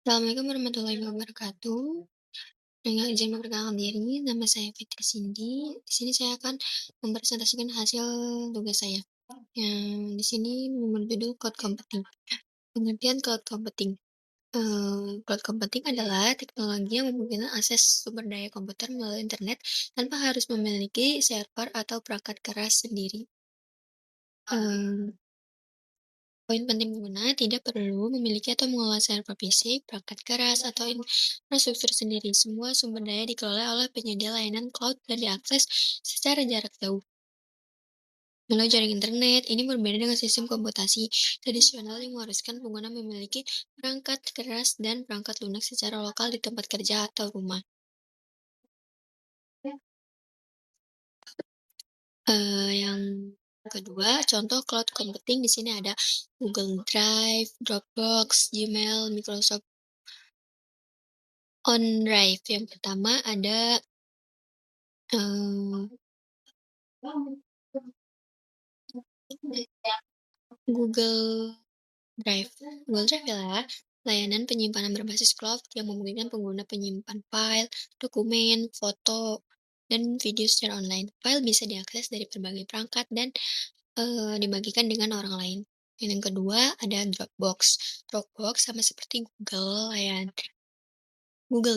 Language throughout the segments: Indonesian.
Assalamualaikum warahmatullahi wabarakatuh. Dengan izin memperkenalkan diri, nama saya Fitri Cindy. Di sini saya akan mempresentasikan hasil tugas saya. Yang di sini berjudul cloud computing. Pengertian cloud computing. Cloud computing adalah teknologi yang memungkinkan akses sumber daya komputer melalui internet tanpa harus memiliki server atau perangkat keras sendiri. Eee, Poin penting pengguna tidak perlu memiliki atau mengelola server fisik, perangkat keras, atau infrastruktur sendiri. Semua sumber daya dikelola oleh penyedia layanan cloud dan diakses secara jarak jauh. Melalui jaring internet, ini berbeda dengan sistem komputasi tradisional yang mengharuskan pengguna memiliki perangkat keras dan perangkat lunak secara lokal di tempat kerja atau rumah. Yang kedua, contoh cloud computing di sini ada Google Drive, Dropbox, Gmail, Microsoft OneDrive. Yang pertama ada Eee, Google Drive. Google Drive adalah layanan penyimpanan berbasis cloud yang memungkinkan pengguna penyimpan file, dokumen, foto, dan video secara online. File bisa diakses dari berbagai perangkat dan, dibagikan dengan orang lain. Dan yang kedua ada Dropbox. Dropbox sama seperti Google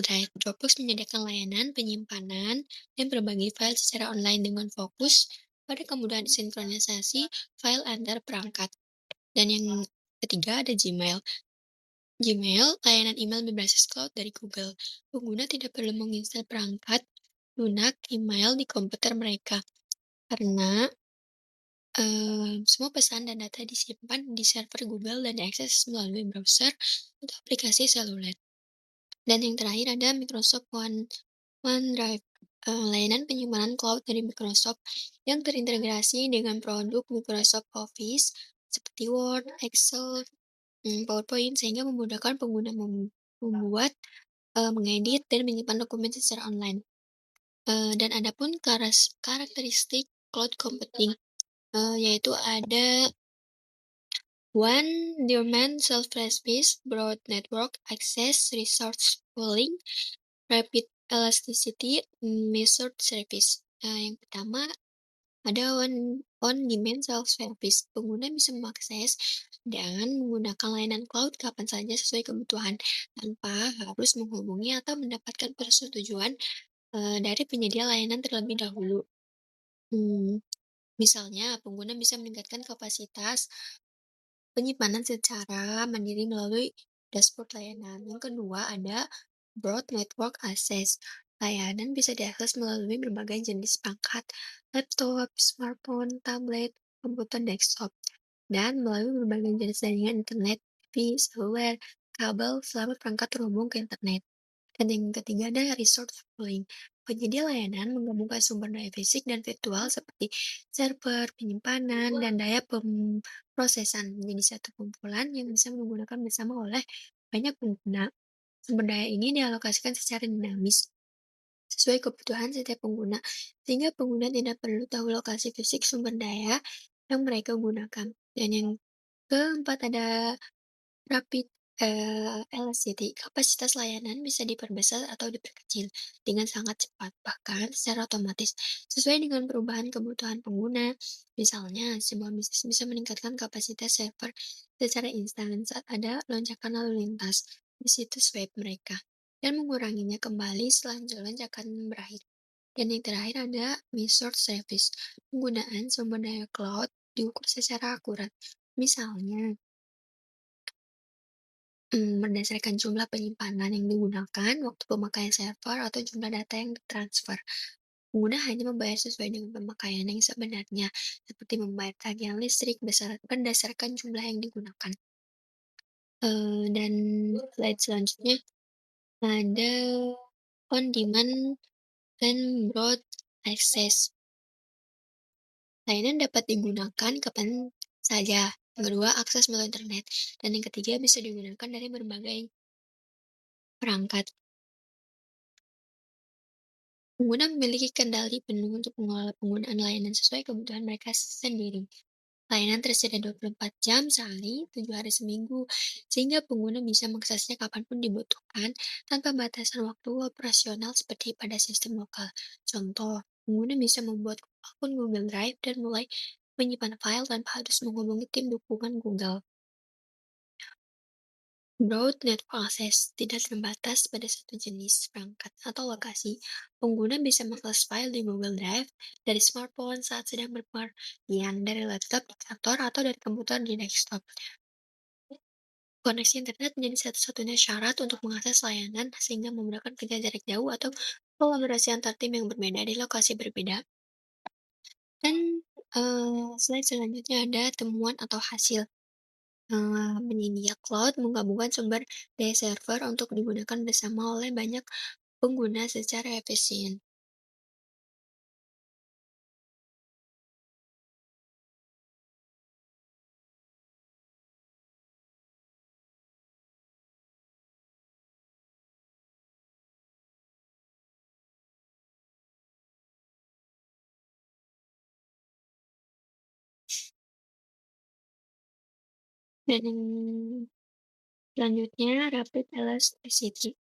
Drive. Dropbox menyediakan layanan penyimpanan dan berbagi file secara online dengan fokus pada kemudahan sinkronisasi file antar perangkat. Dan yang ketiga ada Gmail. Gmail, layanan email berbasis cloud dari Google. Pengguna tidak perlu menginstal perangkat lunak email di komputer mereka karena semua pesan dan data disimpan di server Google dan diakses melalui browser atau aplikasi seluler. Dan yang terakhir ada Microsoft OneDrive, layanan penyimpanan cloud dari Microsoft yang terintegrasi dengan produk Microsoft Office seperti Word, Excel, PowerPoint sehingga memudahkan pengguna membuat, mengedit, dan menyimpan dokumen secara online. Dan adapun karakteristik cloud computing, yaitu ada one-dimensional self-service, broad network access, resource pooling, rapid elasticity, measured service. Yang pertama ada on-demand self-service. Pengguna bisa mengakses dan menggunakan layanan cloud kapan saja sesuai kebutuhan, tanpa harus menghubungi atau mendapatkan persetujuan dari penyedia layanan terlebih dahulu. Hmm, Misalnya, pengguna bisa meningkatkan kapasitas penyimpanan secara mandiri melalui dashboard layanan. Yang kedua ada broad network access. Layanan bisa diakses melalui berbagai jenis perangkat, laptop, smartphone, tablet, komputer desktop, dan melalui berbagai jenis jaringan internet, TV, seluler, kabel, selama perangkat terhubung ke internet. Dan yang ketiga ada resource pooling. Penyedia layanan menggabungkan sumber daya fisik dan virtual seperti server, penyimpanan, dan daya pemrosesan menjadi satu kumpulan yang bisa menggunakan bersama oleh banyak pengguna. Sumber daya ini dialokasikan secara dinamis sesuai kebutuhan setiap pengguna, sehingga pengguna tidak perlu tahu lokasi fisik sumber daya yang mereka gunakan. Dan yang keempat ada Rapid, elasticity, kapasitas layanan bisa diperbesar atau diperkecil dengan sangat cepat, bahkan secara otomatis, sesuai dengan perubahan kebutuhan pengguna. Misalnya, sebuah bisnis bisa meningkatkan kapasitas server secara instan saat ada lonjakan lalu lintas di situs web mereka, dan menguranginya kembali setelah lonjakan berakhir. Dan yang terakhir ada measured service, penggunaan sumber daya cloud diukur secara akurat. Misalnya, berdasarkan jumlah penyimpanan yang digunakan, waktu pemakaian server, atau jumlah data yang ditransfer. Pengguna hanya membayar sesuai dengan pemakaian yang sebenarnya, seperti membayar tagihan listrik berdasarkan jumlah yang digunakan. Dan slide selanjutnya ada on-demand dan broad access. Layanan dapat digunakan kapan saja. Yang kedua, akses melalui internet. Dan yang ketiga, bisa digunakan dari berbagai perangkat. Pengguna memiliki kendali penuh untuk mengelola penggunaan layanan sesuai kebutuhan mereka sendiri. Layanan tersedia 24 jam sehari, 7 hari seminggu, sehingga pengguna bisa mengaksesnya kapanpun dibutuhkan tanpa batasan waktu operasional seperti pada sistem lokal. Contoh, pengguna bisa membuat akun Google Drive dan mulai menyimpan file tanpa harus menghubungi tim dukungan Google. Broad Network Access tidak terbatas pada satu jenis perangkat atau lokasi. Pengguna bisa mengakses file di Google Drive dari smartphone saat sedang berpergian, dari laptop di kantor, atau dari komputer di desktop. Koneksi internet menjadi satu-satunya syarat untuk mengakses layanan sehingga memudahkan kerja jarak jauh atau kolaborasi antar tim yang berbeda di lokasi berbeda. Dan slide selanjutnya ada temuan atau hasil. Penyedia cloud menggabungkan sumber daya server untuk digunakan bersama oleh banyak pengguna secara efisien. Dan yang selanjutnya, Rapid Elasticity.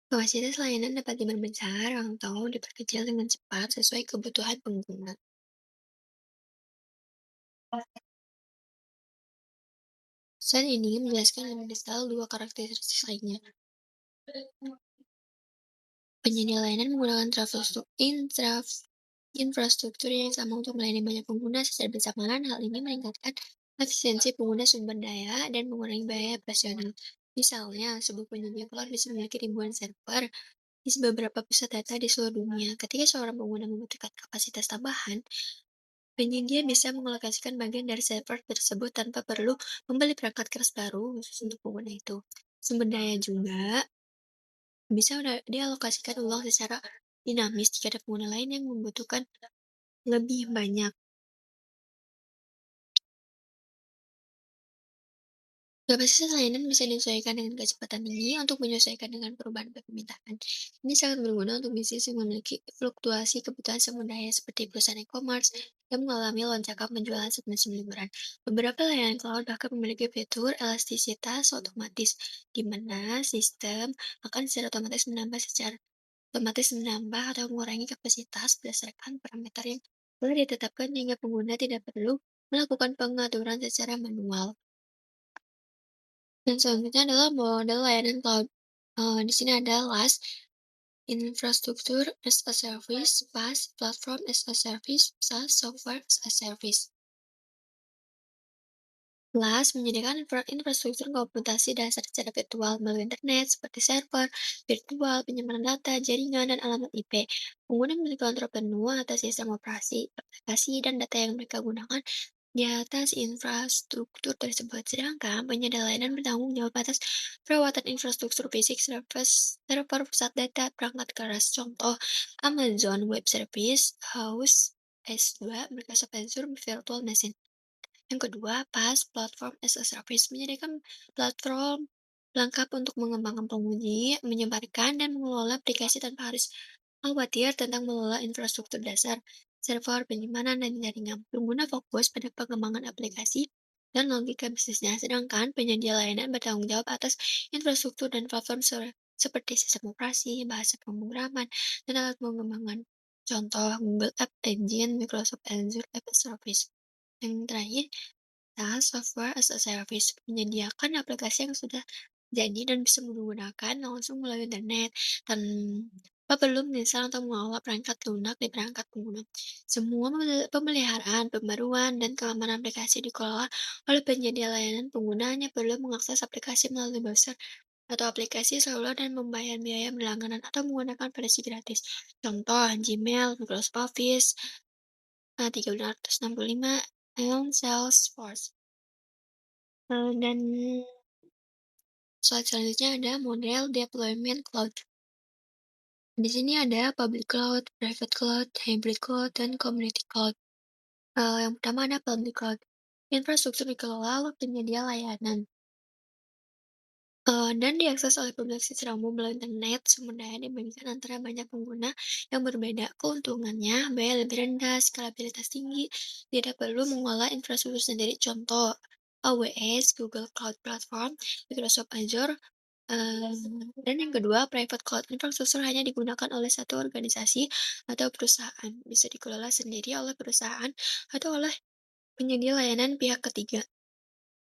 Kapasitas layanan dapat diperbesar atau diperkecil dengan cepat sesuai kebutuhan pengguna. Slide ini menjelaskan lebih detail dua karakteristik lainnya. Penyedia layanan menggunakan infrastruktur yang sama untuk melayani banyak pengguna secara bersamaan. Hal ini meningkatkan efisiensi pengguna sumber daya dan mengurangi biaya operasional. Misalnya, sebuah penyedia cloud bisa memiliki ribuan server di beberapa pusat data di seluruh dunia. Ketika seorang pengguna membutuhkan kapasitas tambahan, penyedia bisa mengalokasikan bagian dari server tersebut tanpa perlu membeli perangkat keras baru khusus untuk pengguna itu. Sumber daya juga bisa dialokasikan ulang secara dinamis jika ada pengguna lain yang membutuhkan lebih banyak. Kapasitas layanan bisa disesuaikan dengan kecepatan tinggi untuk menyesuaikan dengan perubahan permintaan. Ini sangat berguna untuk bisnis yang memiliki fluktuasi kebutuhan sumber daya seperti perusahaan e-commerce yang mengalami lonjakan penjualan saat musim liburan. Beberapa layanan cloud bahkan memiliki fitur elastisitas otomatis, di mana sistem akan secara otomatis menambah atau mengurangi kapasitas berdasarkan parameter yang telah ditetapkan sehingga pengguna tidak perlu melakukan pengaturan secara manual. Dan selanjutnya adalah model layanan cloud. Di sini ada LaaS, Infrastructure as a Service, PaaS, Platform as a Service, SaaS, Software as a Service. LaaS menyediakan infrastruktur komputasi dasar secara virtual melalui internet seperti server, virtual, penyimpanan data, jaringan, dan alamat IP. Pengguna memiliki kontrol penuh atas sistem operasi, aplikasi, dan data yang mereka gunakan di atas infrastruktur tersebut. Sedangkan penyedia layanan bertanggung jawab atas perawatan infrastruktur fisik, server pusat data, perangkat keras. Contoh, Amazon Web Service, House S2, Microsoft Azure Virtual Machine. Yang kedua, PaaS, Platform as a Service, menyediakan platform lengkap untuk mengembangkan penguji, menyebarkan, dan mengelola aplikasi tanpa harus khawatir tentang mengelola infrastruktur dasar, server, penyimpanan, dan jaringan. Pengguna fokus pada pengembangan aplikasi dan logika bisnisnya, sedangkan penyedia layanan bertanggung jawab atas infrastruktur dan platform seperti sistem operasi, bahasa pemrograman, dan alat pengembangan. Contoh, Google App Engine, Microsoft Azure App Service. Yang terakhir, SaaS Software as a Service menyediakan aplikasi yang sudah jadi dan bisa digunakan langsung melalui internet tanpa perlu menginstal atau mengelola perangkat lunak di perangkat pengguna. Semua pemeliharaan, pembaruan, dan keamanan aplikasi dikelola oleh penyedia layanan. Pengguna hanya perlu mengakses aplikasi melalui browser atau aplikasi seluler dan membayar biaya berlangganan atau menggunakan versi gratis. Contoh, Gmail, Microsoft Office, 365, and Salesforce. Dan slide selanjutnya ada model deployment cloud. Di sini ada public cloud, private cloud, hybrid cloud, dan community cloud. Yang pertama ada public cloud. Infrastruktur dikelola oleh penyedia layanan. Dan diakses oleh publik secara umum melalui internet, sumber daya dibagikan antara banyak pengguna yang berbeda. Keuntungannya, biaya lebih rendah, skalabilitas tinggi, tidak perlu mengolah infrastruktur sendiri. Contoh, AWS, Google Cloud Platform, Microsoft Azure, dan yang kedua, private cloud infrastruktur hanya digunakan oleh satu organisasi atau perusahaan. Bisa dikelola sendiri oleh perusahaan atau oleh penyedia layanan pihak ketiga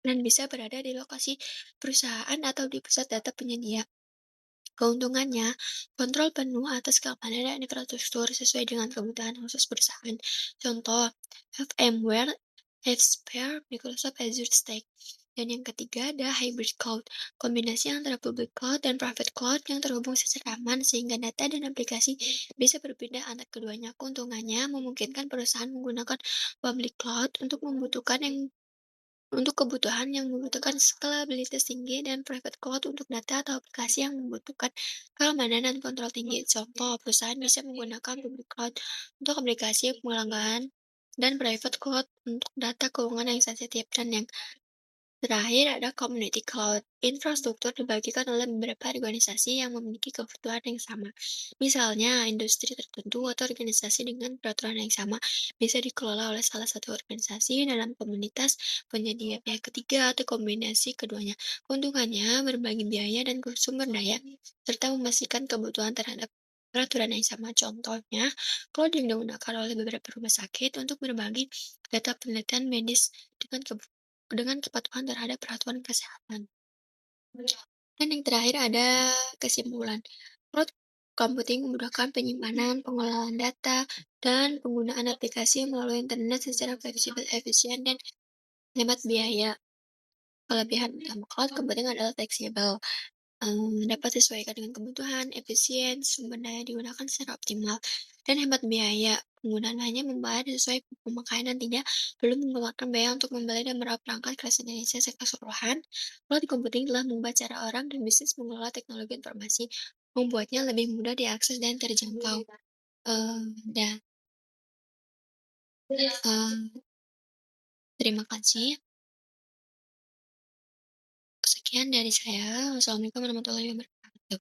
dan bisa berada di lokasi perusahaan atau di pusat data penyedia. Keuntungannya, kontrol penuh atas keamanan dan infrastruktur sesuai dengan kebutuhan khusus perusahaan. Contoh, VMware, Spare, Microsoft Azure Stack. Dan yang ketiga ada hybrid cloud, kombinasi antara public cloud dan private cloud yang terhubung secara aman sehingga data dan aplikasi bisa berpindah antar keduanya. Keuntungannya memungkinkan perusahaan menggunakan public cloud untuk kebutuhan yang membutuhkan skalabilitas tinggi dan private cloud untuk data atau aplikasi yang membutuhkan keamanan dan kontrol tinggi. Contoh, perusahaan bisa menggunakan public cloud untuk aplikasi pelanggan dan private cloud untuk data keuangan yang sensitif. Dan yang terakhir ada community cloud. Infrastruktur dibagikan oleh beberapa organisasi yang memiliki kebutuhan yang sama. Misalnya, industri tertentu atau organisasi dengan peraturan yang sama bisa dikelola oleh salah satu organisasi dalam komunitas penyedia pihak ketiga atau kombinasi keduanya. Keuntungannya berbagi biaya dan sumber daya, serta memastikan kebutuhan terhadap peraturan yang sama. Contohnya, cloud yang digunakan oleh beberapa rumah sakit untuk berbagi data penelitian medis dengan kepatuhan terhadap peraturan kesehatan. Dan yang terakhir ada kesimpulan. Cloud computing memudahkan penyimpanan, pengelolaan data, dan penggunaan aplikasi melalui internet secara fleksibel, efisien, dan hemat biaya. Kelebihan utama cloud computing adalah fleksibel, dapat disesuaikan dengan kebutuhan, efisien, sumber daya digunakan secara optimal, dan hemat biaya. Penggunaan hanya membayar sesuai pemakaian dan tidak perlu mengeluarkan biaya untuk membeli dan merawat perangkat keras Indonesia secara keseluruhan. Cloud computing telah mengubah cara orang dan bisnis mengelola teknologi informasi, membuatnya lebih mudah diakses dan terjangkau. Dan terima kasih. Sekian dari saya. Wassalamualaikum warahmatullahi wabarakatuh.